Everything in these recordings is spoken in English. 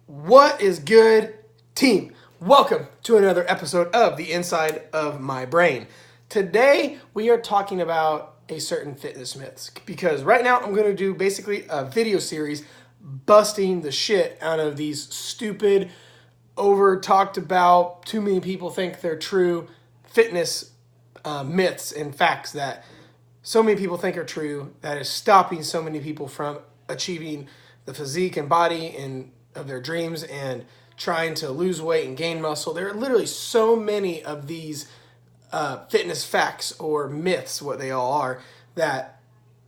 What is good, team? Welcome to another episode of The Inside of My Brain. Today, we are talking about a certain fitness myths because right now I'm going to do basically a video series busting the shit out of these stupid, over talked about, too many people think they're true fitness myths and facts that so many people think are true that is stopping so many people from achieving the physique and body and of their dreams and trying to lose weight and gain muscle. There are literally so many of these fitness facts or myths, what they all are, that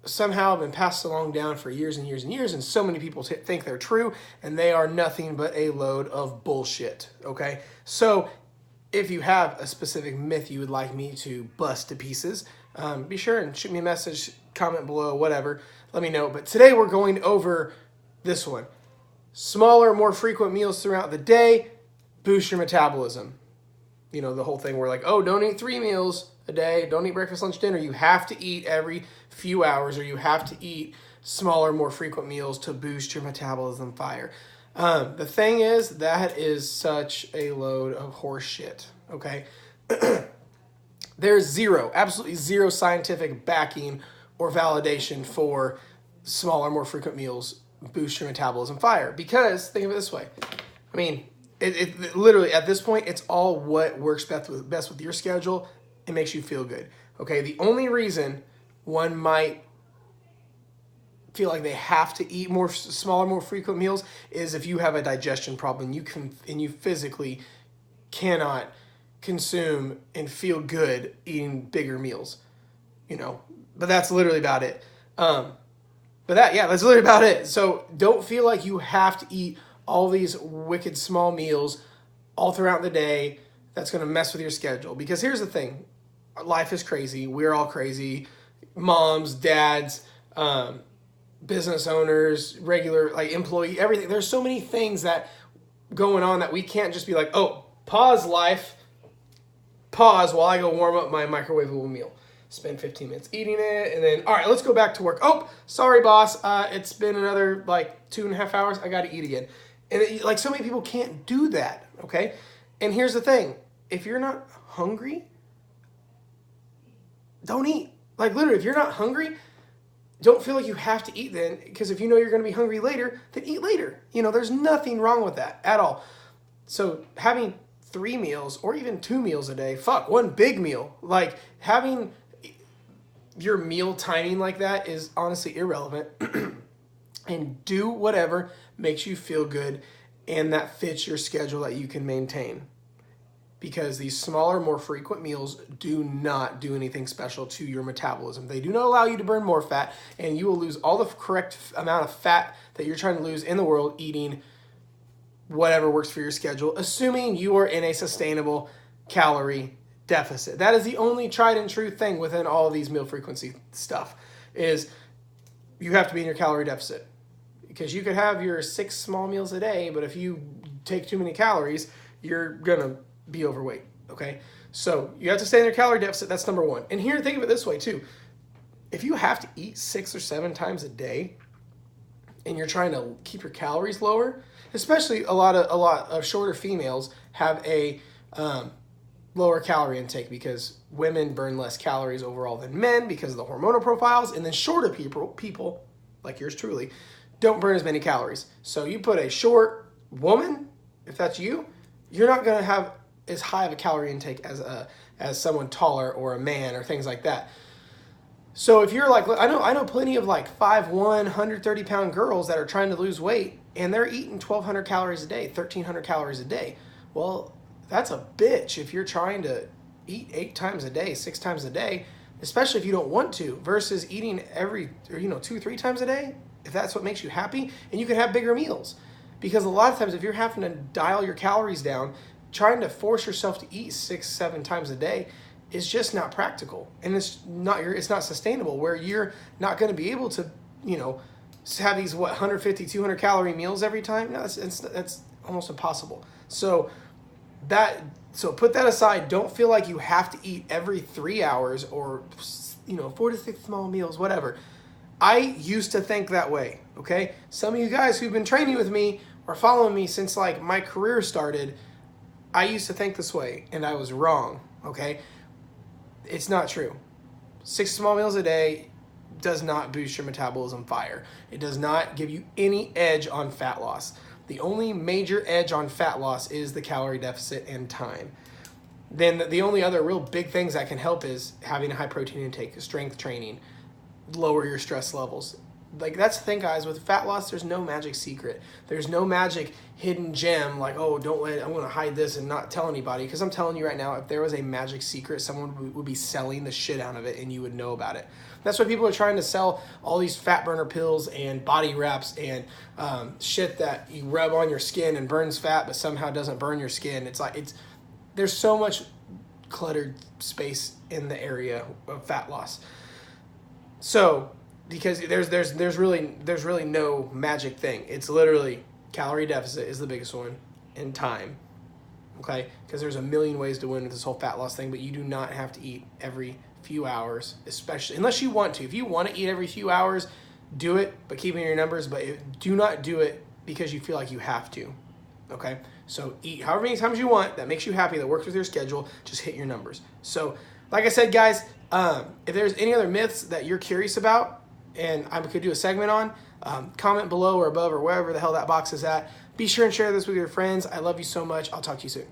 somehow have been passed along down for years and years and years, and so many people think they're true, and they are nothing but a load of bullshit, okay? So if you have a specific myth you would like me to bust to pieces, be sure and shoot me a message, comment below, whatever. Let me know. But today we're going over this one. Smaller, more frequent meals throughout the day boost your metabolism. You know, the whole thing where like, oh, don't eat 3 meals a day. Don't eat breakfast, lunch, dinner. You have to eat every few hours, or you have to eat smaller, more frequent meals to boost your metabolism fire. The thing is, that is such a load of horse shit, okay? There's absolutely zero scientific backing or validation for smaller, more frequent meals boost your metabolism fire. Because, think of it this way. I mean, it literally, at this point, it's all what works best with your schedule and makes you feel good, okay? The only reason one might feel like they have to eat smaller, more frequent meals is if you have a digestion problem and you physically cannot consume and feel good eating bigger meals, you know. But that's literally about it. That's literally about it. So don't feel like you have to eat all these wicked small meals all throughout the day. That's going to mess with your schedule. Because here's the thing. Life is crazy. We're all crazy. Moms, dads, business owners, regular employee, everything. There's so many things that going on that we can't just be like, oh, pause while I go warm up my microwavable meal. Spend 15 minutes eating it, and then, all right, let's go back to work. Oh, sorry, boss. It's been another 2.5 hours. I got to eat again. And so many people can't do that, okay? And here's the thing. If you're not hungry, don't eat. Literally, if you're not hungry, don't feel like you have to eat then, because if you know you're going to be hungry later, then eat later. You know, there's nothing wrong with that at all. So having 3 meals or even 2 meals a day, one big meal, having your meal timing like that is honestly irrelevant. And do whatever makes you feel good and that fits your schedule that you can maintain. Because these smaller, more frequent meals do not do anything special to your metabolism. They do not allow you to burn more fat, and you will lose all the correct amount of fat that you're trying to lose in the world eating whatever works for your schedule, assuming you are in a sustainable calorie deficit. That is the only tried and true thing within all of these meal frequency stuff, is you have to be in your calorie deficit. Because you could have your 6 small meals a day, but if you take too many calories, you're going to be overweight, okay? So you have to stay in your calorie deficit. That's number one. And here, think of it this way too. If you have to eat 6 or 7 times a day and you're trying to keep your calories lower, especially a lot of shorter females have a lower calorie intake because women burn less calories overall than men because of the hormonal profiles, and then shorter people like yours truly don't burn as many calories. So you put a short woman, if that's you, you're not going to have as high of a calorie intake as someone taller or a man or things like that. So if you're I know plenty of 5'1", 130-pound girls that are trying to lose weight, and they're eating 1,200 calories a day, 1,300 calories a day. Well, that's a bitch if you're trying to eat 8 times a day, 6 times a day, especially if you don't want to, versus eating 2-3 times a day, if that's what makes you happy, and you can have bigger meals. Because a lot of times if you're having to dial your calories down, trying to force yourself to eat 6-7 times a day is just not practical. And it's not sustainable, where you're not going to be able to, have these 150, 200 calorie meals every time. No, that's almost impossible. So put that aside. Don't feel like you have to eat every 3 hours or 4 to 6 small meals, whatever. I used to think that way, okay? Some of you guys who've been training with me or following me since like my career started, I used to think this way and I was wrong, okay? It's not true. 6 small meals a day does not boost your metabolism fire. It does not give you any edge on fat loss. The only major edge on fat loss is the calorie deficit and time. Then the only other real big things that can help is having a high protein intake, strength training, lower your stress levels. Like, that's the thing, guys, with fat loss, there's no magic secret. There's no magic hidden gem like, oh, I'm going to hide this and not tell anybody. Because I'm telling you right now, if there was a magic secret, someone would be selling the shit out of it and you would know about it. That's why people are trying to sell all these fat burner pills and body wraps and shit that you rub on your skin and burns fat but somehow doesn't burn your skin. There's so much cluttered space in the area of fat loss. So, because there's really no magic thing. It's literally calorie deficit is the biggest one, and time. Okay? Because there's a million ways to win with this whole fat loss thing, but you do not have to eat every few hours, especially unless you want to. If you want to eat every few hours, do it, but keep in your numbers, but do not do it because you feel like you have to. Okay? So eat however many times you want that makes you happy, that works with your schedule, just hit your numbers. So, like I said, guys, if there's any other myths that you're curious about and I could do a segment on, comment below or above or wherever the hell that box is at. Be sure and share this with your friends. I love you so much. I'll talk to you soon.